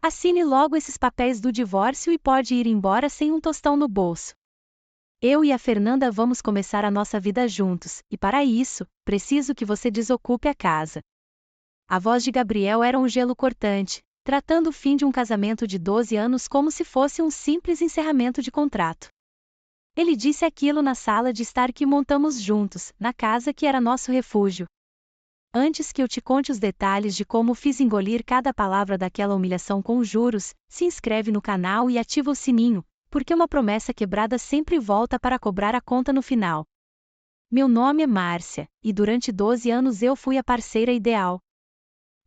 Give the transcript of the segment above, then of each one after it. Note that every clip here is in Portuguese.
Assine logo esses papéis do divórcio e pode ir embora sem um tostão no bolso. Eu e a Fernanda vamos começar a nossa vida juntos, e para isso, preciso que você desocupe a casa. A voz de Gabriel era um gelo cortante, tratando o fim de um casamento de 12 anos como se fosse um simples encerramento de contrato. Ele disse aquilo na sala de estar que montamos juntos, na casa que era nosso refúgio. Antes que eu te conte os detalhes de como fiz engolir cada palavra daquela humilhação com juros, se inscreve no canal e ativa o sininho, porque uma promessa quebrada sempre volta para cobrar a conta no final. Meu nome é Márcia, e durante 12 anos eu fui a parceira ideal.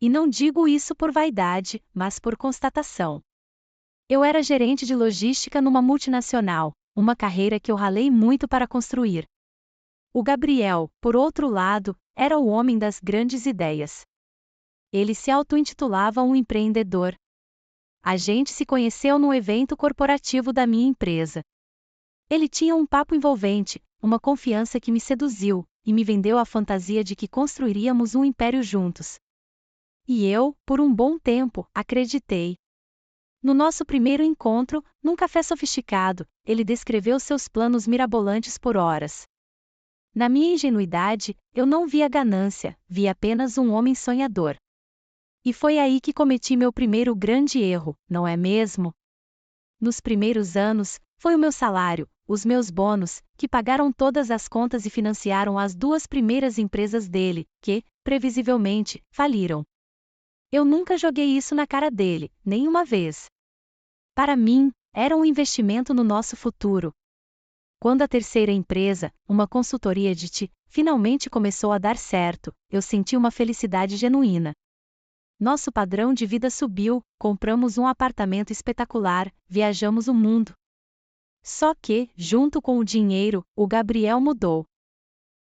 E não digo isso por vaidade, mas por constatação. Eu era gerente de logística numa multinacional, uma carreira que eu ralei muito para construir. O Gabriel, por outro lado, era o homem das grandes ideias. Ele se auto-intitulava um empreendedor. A gente se conheceu num evento corporativo da minha empresa. Ele tinha um papo envolvente, uma confiança que me seduziu, e me vendeu a fantasia de que construiríamos um império juntos. E eu, por um bom tempo, acreditei. No nosso primeiro encontro, num café sofisticado, ele descreveu seus planos mirabolantes por horas. Na minha ingenuidade, eu não via ganância, vi apenas um homem sonhador. E foi aí que cometi meu primeiro grande erro, não é mesmo? Nos primeiros anos, foi o meu salário, os meus bônus, que pagaram todas as contas e financiaram as 2 primeiras empresas dele, que, previsivelmente, faliram. Eu nunca joguei isso na cara dele, nem uma vez. Para mim, era um investimento no nosso futuro. Quando a terceira empresa, uma consultoria de TI, finalmente começou a dar certo, eu senti uma felicidade genuína. Nosso padrão de vida subiu, compramos um apartamento espetacular, viajamos o mundo. Só que, junto com o dinheiro, o Gabriel mudou.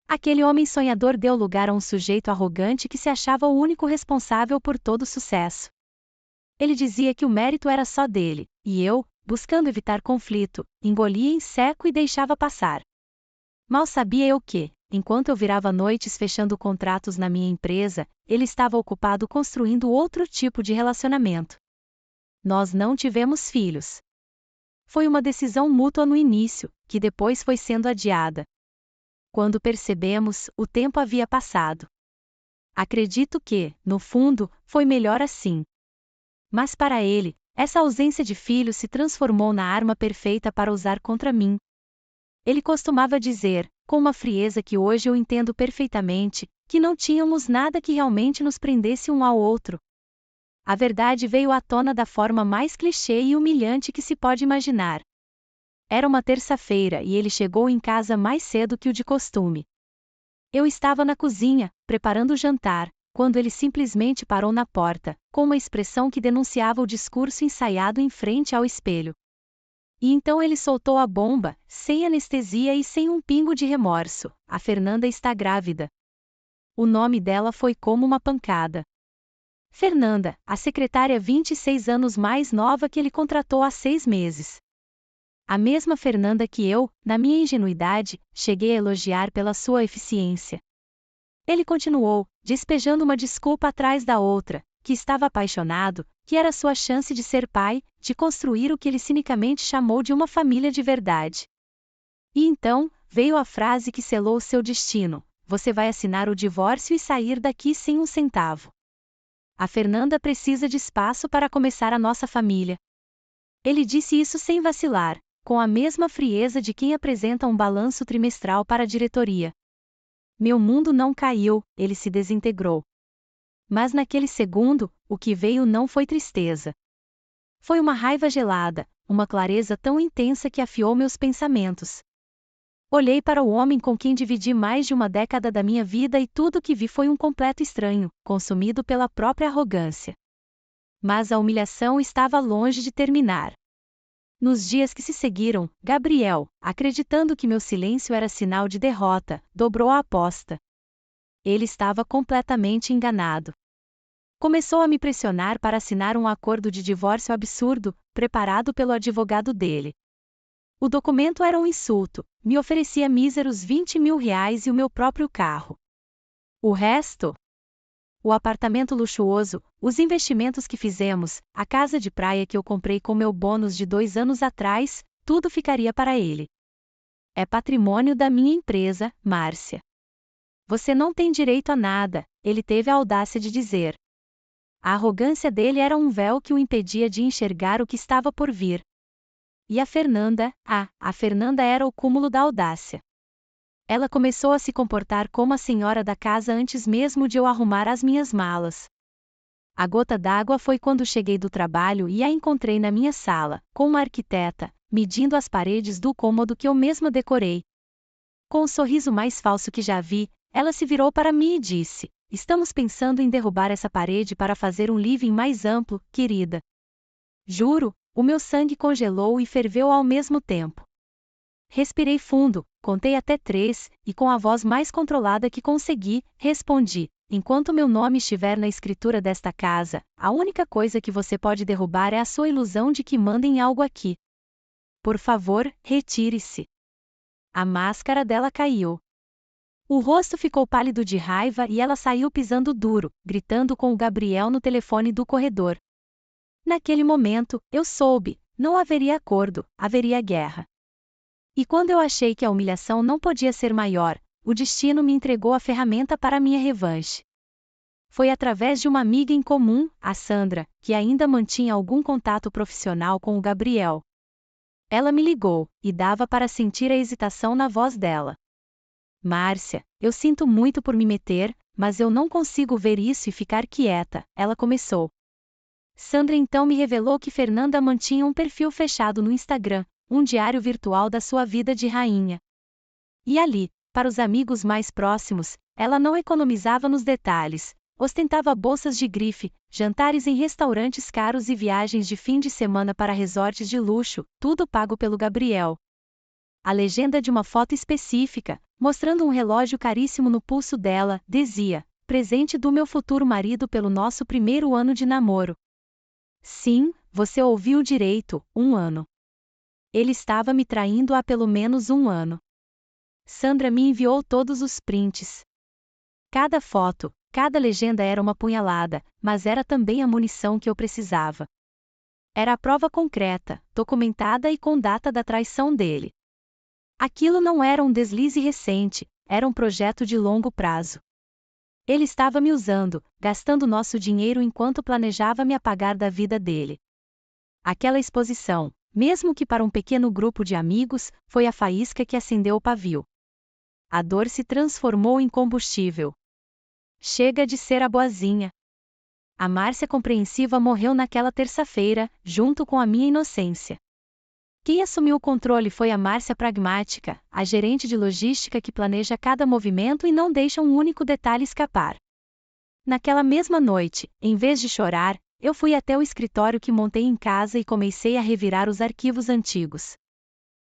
Aquele homem sonhador deu lugar a um sujeito arrogante que se achava o único responsável por todo o sucesso. Ele dizia que o mérito era só dele, e eu, buscando evitar conflito, engolia em seco e deixava passar. Mal sabia eu que, enquanto eu virava noites fechando contratos na minha empresa, ele estava ocupado construindo outro tipo de relacionamento. Nós não tivemos filhos. Foi uma decisão mútua no início, que depois foi sendo adiada. Quando percebemos, o tempo havia passado. Acredito que, no fundo, foi melhor assim. Mas para ele, essa ausência de filhos se transformou na arma perfeita para usar contra mim. Ele costumava dizer, com uma frieza que hoje eu entendo perfeitamente, que não tínhamos nada que realmente nos prendesse um ao outro. A verdade veio à tona da forma mais clichê e humilhante que se pode imaginar. Era uma terça-feira e ele chegou em casa mais cedo que o de costume. Eu estava na cozinha, preparando o jantar, quando ele simplesmente parou na porta, com uma expressão que denunciava o discurso ensaiado em frente ao espelho. E então ele soltou a bomba, sem anestesia e sem um pingo de remorso: a Fernanda está grávida. O nome dela foi como uma pancada. Fernanda, a secretária 26 anos mais nova que ele contratou há 6 meses. A mesma Fernanda que eu, na minha ingenuidade, cheguei a elogiar pela sua eficiência. Ele continuou, despejando uma desculpa atrás da outra, que estava apaixonado, que era sua chance de ser pai, de construir o que ele cinicamente chamou de uma família de verdade. E então, veio a frase que selou seu destino: você vai assinar o divórcio e sair daqui sem um centavo. A Fernanda precisa de espaço para começar a nossa família. Ele disse isso sem vacilar, com a mesma frieza de quem apresenta um balanço trimestral para a diretoria. Meu mundo não caiu, ele se desintegrou. Mas naquele segundo, o que veio não foi tristeza. Foi uma raiva gelada, uma clareza tão intensa que afiou meus pensamentos. Olhei para o homem com quem dividi mais de uma década da minha vida e tudo o que vi foi um completo estranho, consumido pela própria arrogância. Mas a humilhação estava longe de terminar. Nos dias que se seguiram, Gabriel, acreditando que meu silêncio era sinal de derrota, dobrou a aposta. Ele estava completamente enganado. Começou a me pressionar para assinar um acordo de divórcio absurdo, preparado pelo advogado dele. O documento era um insulto, me oferecia míseros R$ 20.000 e o meu próprio carro. O resto? o apartamento luxuoso, os investimentos que fizemos, a casa de praia que eu comprei com meu bônus de 2 anos atrás, tudo ficaria para ele. É patrimônio da minha empresa, Márcia. Você não tem direito a nada, ele teve a audácia de dizer. A arrogância dele era um véu que o impedia de enxergar o que estava por vir. E a Fernanda era o cúmulo da audácia. Ela começou a se comportar como a senhora da casa antes mesmo de eu arrumar as minhas malas. A gota d'água foi quando cheguei do trabalho e a encontrei na minha sala, com uma arquiteta, medindo as paredes do cômodo que eu mesma decorei. Com o sorriso mais falso que já vi, ela se virou para mim e disse: "Estamos pensando em derrubar essa parede para fazer um living mais amplo, querida." Juro, o meu sangue congelou e ferveu ao mesmo tempo. Respirei fundo, contei até 3, e com a voz mais controlada que consegui, respondi: "Enquanto meu nome estiver na escritura desta casa, a única coisa que você pode derrubar é a sua ilusão de que manda em algo aqui. Por favor, retire-se." A máscara dela caiu. O rosto ficou pálido de raiva e ela saiu pisando duro, gritando com o Gabriel no telefone do corredor. Naquele momento, eu soube, não haveria acordo, haveria guerra. E quando eu achei que a humilhação não podia ser maior, o destino me entregou a ferramenta para minha revanche. Foi através de uma amiga em comum, a Sandra, que ainda mantinha algum contato profissional com o Gabriel. Ela me ligou, e dava para sentir a hesitação na voz dela. "Márcia, eu sinto muito por me meter, mas eu não consigo ver isso e ficar quieta", ela começou. Sandra então me revelou que Fernanda mantinha um perfil fechado no Instagram, um diário virtual da sua vida de rainha. E ali, para os amigos mais próximos, ela não economizava nos detalhes, ostentava bolsas de grife, jantares em restaurantes caros e viagens de fim de semana para resorts de luxo, tudo pago pelo Gabriel. A legenda de uma foto específica, mostrando um relógio caríssimo no pulso dela, dizia: "Presente do meu futuro marido pelo nosso primeiro ano de namoro." Sim, você ouviu direito, 1 ano. Ele estava me traindo há pelo menos 1 ano. Sandra me enviou todos os prints. Cada foto, cada legenda era uma punhalada, mas era também a munição que eu precisava. Era a prova concreta, documentada e com data da traição dele. Aquilo não era um deslize recente, era um projeto de longo prazo. Ele estava me usando, gastando nosso dinheiro enquanto planejava me apagar da vida dele. Aquela exposição, mesmo que para um pequeno grupo de amigos, foi a faísca que acendeu o pavio. A dor se transformou em combustível. Chega de ser a boazinha. A Márcia compreensiva morreu naquela terça-feira, junto com a minha inocência. Quem assumiu o controle foi a Márcia pragmática, a gerente de logística que planeja cada movimento e não deixa um único detalhe escapar. Naquela mesma noite, em vez de chorar, eu fui até o escritório que montei em casa e comecei a revirar os arquivos antigos.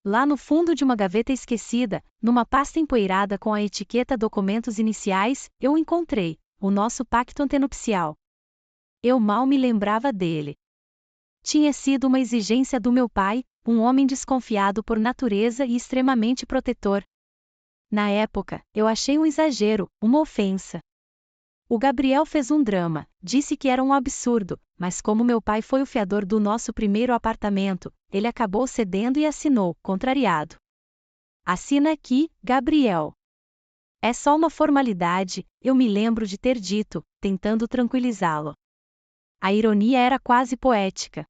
Lá no fundo de uma gaveta esquecida, numa pasta empoeirada com a etiqueta Documentos Iniciais, eu encontrei o nosso pacto antenupcial. Eu mal me lembrava dele. Tinha sido uma exigência do meu pai, um homem desconfiado por natureza e extremamente protetor. Na época, eu achei um exagero, uma ofensa. O Gabriel fez um drama, disse que era um absurdo, mas como meu pai foi o fiador do nosso primeiro apartamento, ele acabou cedendo e assinou, contrariado. "Assina aqui, Gabriel." "É só uma formalidade", eu me lembro de ter dito, tentando tranquilizá-lo. A ironia era quase poética.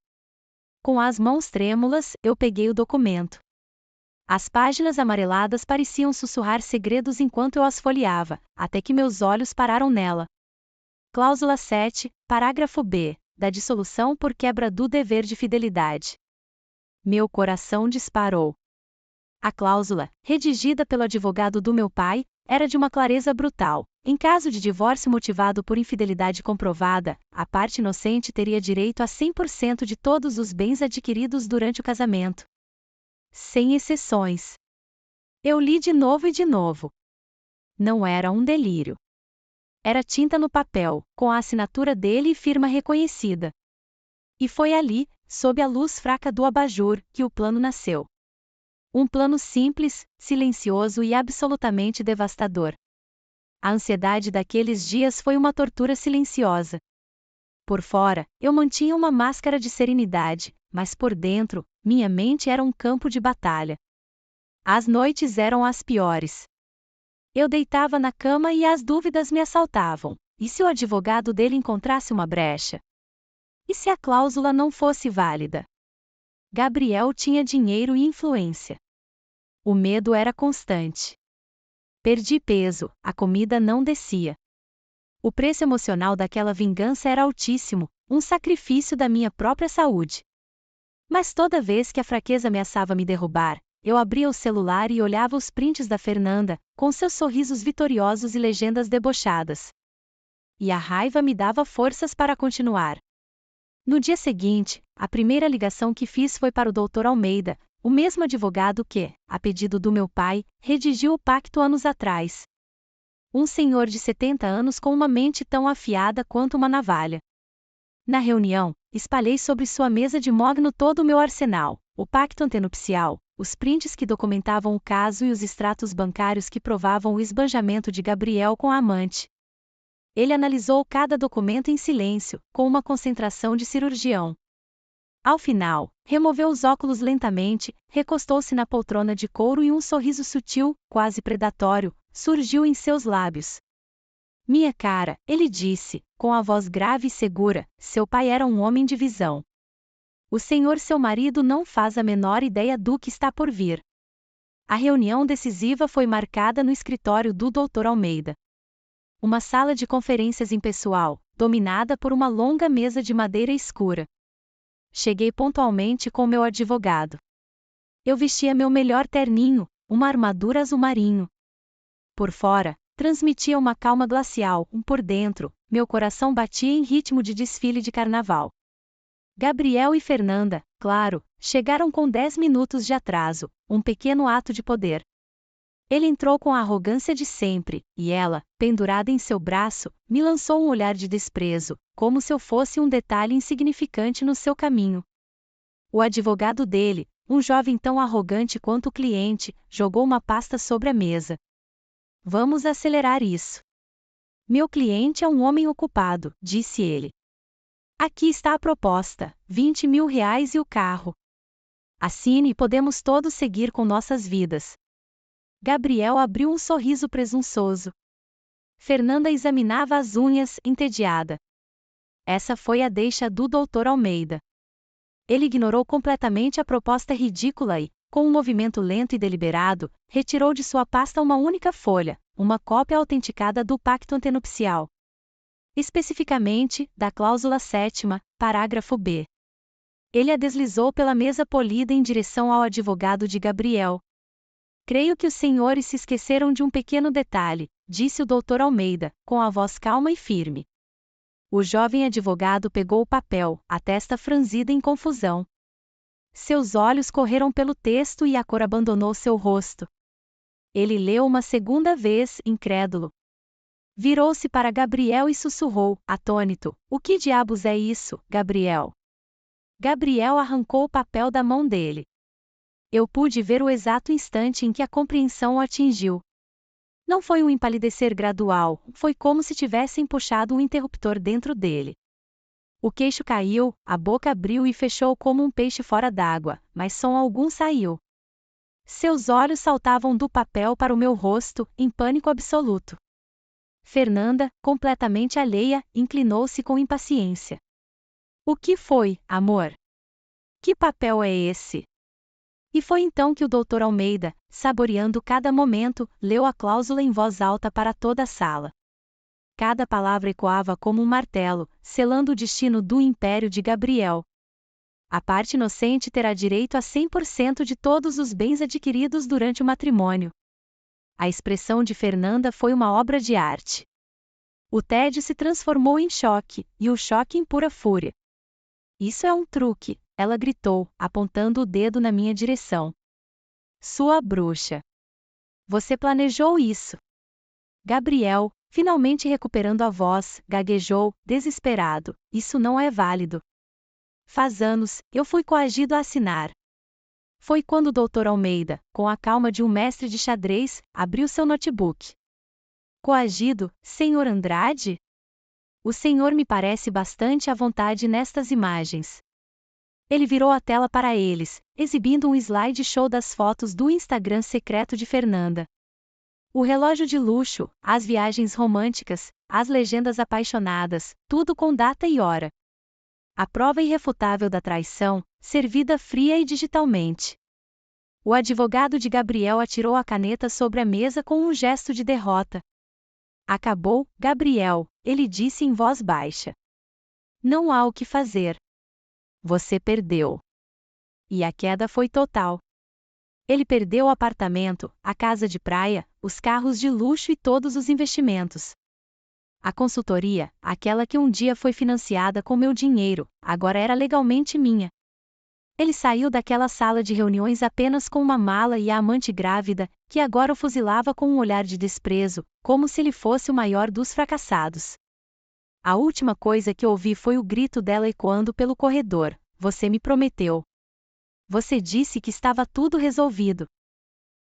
Com as mãos trêmulas, eu peguei o documento. As páginas amareladas pareciam sussurrar segredos enquanto eu as folheava, até que meus olhos pararam nela. Cláusula 7, parágrafo B, da dissolução por quebra do dever de fidelidade. Meu coração disparou. A cláusula, redigida pelo advogado do meu pai, era de uma clareza brutal. Em caso de divórcio motivado por infidelidade comprovada, a parte inocente teria direito a 100% de todos os bens adquiridos durante o casamento. Sem exceções. Eu li de novo e de novo. Não era um delírio. Era tinta no papel, com a assinatura dele e firma reconhecida. E foi ali, sob a luz fraca do abajur, que o plano nasceu. Um plano simples, silencioso e absolutamente devastador. A ansiedade daqueles dias foi uma tortura silenciosa. Por fora, eu mantinha uma máscara de serenidade, mas por dentro, minha mente era um campo de batalha. As noites eram as piores. Eu deitava na cama e as dúvidas me assaltavam. E se o advogado dele encontrasse uma brecha? E se a cláusula não fosse válida? Gabriel tinha dinheiro e influência. O medo era constante. Perdi peso, a comida não descia. O preço emocional daquela vingança era altíssimo, um sacrifício da minha própria saúde. Mas toda vez que a fraqueza ameaçava me derrubar, eu abria o celular e olhava os prints da Fernanda, com seus sorrisos vitoriosos e legendas debochadas. E a raiva me dava forças para continuar. No dia seguinte, a primeira ligação que fiz foi para o Dr. Almeida, o mesmo advogado que, a pedido do meu pai, redigiu o pacto anos atrás. Um senhor de 70 anos com uma mente tão afiada quanto uma navalha. Na reunião, espalhei sobre sua mesa de mogno todo o meu arsenal, o pacto antenupcial, os prints que documentavam o caso e os extratos bancários que provavam o esbanjamento de Gabriel com a amante. Ele analisou cada documento em silêncio, com uma concentração de cirurgião. Ao final, removeu os óculos lentamente, recostou-se na poltrona de couro e um sorriso sutil, quase predatório, surgiu em seus lábios. Minha cara, ele disse, com a voz grave e segura, seu pai era um homem de visão. O senhor seu marido não faz a menor ideia do que está por vir. A reunião decisiva foi marcada no escritório do Dr. Almeida. Uma sala de conferências impessoal, dominada por uma longa mesa de madeira escura. Cheguei pontualmente com meu advogado. Eu vestia meu melhor terninho, uma armadura azul marinho. Por fora, transmitia uma calma glacial, por dentro, meu coração batia em ritmo de desfile de carnaval. Gabriel e Fernanda, claro, chegaram com 10 minutos de atraso, um pequeno ato de poder. Ele entrou com a arrogância de sempre, e ela, pendurada em seu braço, me lançou um olhar de desprezo, como se eu fosse um detalhe insignificante no seu caminho. O advogado dele, um jovem tão arrogante quanto o cliente, jogou uma pasta sobre a mesa. Vamos acelerar isso. Meu cliente é um homem ocupado, disse ele. Aqui está a proposta, R$ 20 mil e o carro. Assine e podemos todos seguir com nossas vidas. Gabriel abriu um sorriso presunçoso. Fernanda examinava as unhas, entediada. Essa foi a deixa do Dr. Almeida. Ele ignorou completamente a proposta ridícula e, com um movimento lento e deliberado, retirou de sua pasta uma única folha, uma cópia autenticada do pacto antenupcial. Especificamente, da cláusula 7ª, parágrafo B. Ele a deslizou pela mesa polida em direção ao advogado de Gabriel. Creio que os senhores se esqueceram de um pequeno detalhe, disse o Dr. Almeida, com a voz calma e firme. O jovem advogado pegou o papel, a testa franzida em confusão. Seus olhos correram pelo texto e a cor abandonou seu rosto. Ele leu uma segunda vez, incrédulo. Virou-se para Gabriel e sussurrou, atônito, o que diabos é isso, Gabriel? Gabriel arrancou o papel da mão dele. Eu pude ver o exato instante em que a compreensão o atingiu. Não foi um empalidecer gradual, foi como se tivessem puxado um interruptor dentro dele. O queixo caiu, a boca abriu e fechou como um peixe fora d'água, mas som algum saiu. Seus olhos saltavam do papel para o meu rosto, em pânico absoluto. Fernanda, completamente alheia, inclinou-se com impaciência. O que foi, amor? Que papel é esse? E foi então que o Dr. Almeida, saboreando cada momento, leu a cláusula em voz alta para toda a sala. Cada palavra ecoava como um martelo, selando o destino do império de Gabriel. A parte inocente terá direito a 100% de todos os bens adquiridos durante o matrimônio. A expressão de Fernanda foi uma obra de arte. O tédio se transformou em choque, e o choque em pura fúria. Isso é um truque, ela gritou, apontando o dedo na minha direção. Sua bruxa. Você planejou isso. Gabriel, finalmente recuperando a voz, gaguejou, desesperado, isso não é válido. Faz anos, eu fui coagido a assinar. Foi quando o Dr. Almeida, com a calma de um mestre de xadrez, abriu seu notebook. Coagido, Sr. Andrade? O senhor me parece bastante à vontade nestas imagens. Ele virou a tela para eles, exibindo um slideshow das fotos do Instagram secreto de Fernanda. O relógio de luxo, as viagens românticas, as legendas apaixonadas, tudo com data e hora. A prova irrefutável da traição, servida fria e digitalmente. O advogado de Gabriel atirou a caneta sobre a mesa com um gesto de derrota. Acabou, Gabriel, ele disse em voz baixa. Não há o que fazer. Você perdeu. E a queda foi total. Ele perdeu o apartamento, a casa de praia, os carros de luxo e todos os investimentos. A consultoria, aquela que um dia foi financiada com meu dinheiro, agora era legalmente minha. Ele saiu daquela sala de reuniões apenas com uma mala e a amante grávida, que agora o fuzilava com um olhar de desprezo, como se ele fosse o maior dos fracassados. A última coisa que ouvi foi o grito dela ecoando pelo corredor: Você me prometeu. Você disse que estava tudo resolvido.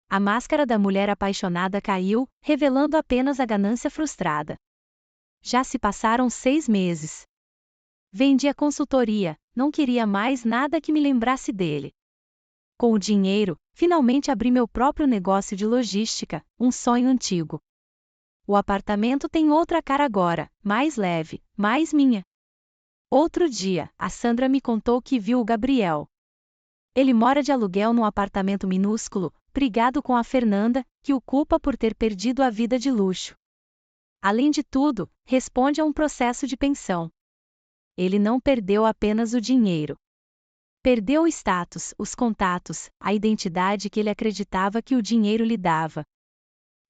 A máscara da mulher apaixonada caiu, revelando apenas a ganância frustrada. Já se passaram 6 meses. Vendi a consultoria, não queria mais nada que me lembrasse dele. Com o dinheiro, finalmente abri meu próprio negócio de logística, um sonho antigo. O apartamento tem outra cara agora, mais leve, mais minha. Outro dia, a Sandra me contou que viu o Gabriel. Ele mora de aluguel num apartamento minúsculo, brigado com a Fernanda, que o culpa por ter perdido a vida de luxo. Além de tudo, responde a um processo de pensão. Ele não perdeu apenas o dinheiro. Perdeu o status, os contatos, a identidade que ele acreditava que o dinheiro lhe dava.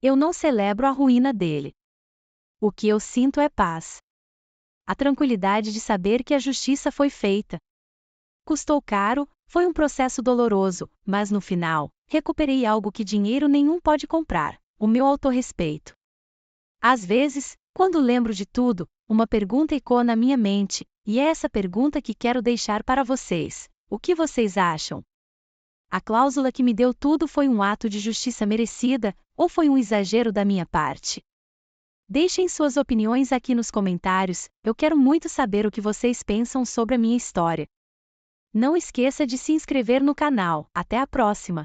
Eu não celebro a ruína dele. O que eu sinto é paz. A tranquilidade de saber que a justiça foi feita. Custou caro, foi um processo doloroso, mas no final, recuperei algo que dinheiro nenhum pode comprar: o meu autorrespeito. Às vezes, quando lembro de tudo, uma pergunta ecoa na minha mente, e é essa pergunta que quero deixar para vocês: o que vocês acham? A cláusula que me deu tudo foi um ato de justiça merecida, ou foi um exagero da minha parte? Deixem suas opiniões aqui nos comentários, eu quero muito saber o que vocês pensam sobre a minha história. Não esqueça de se inscrever no canal. Até a próxima!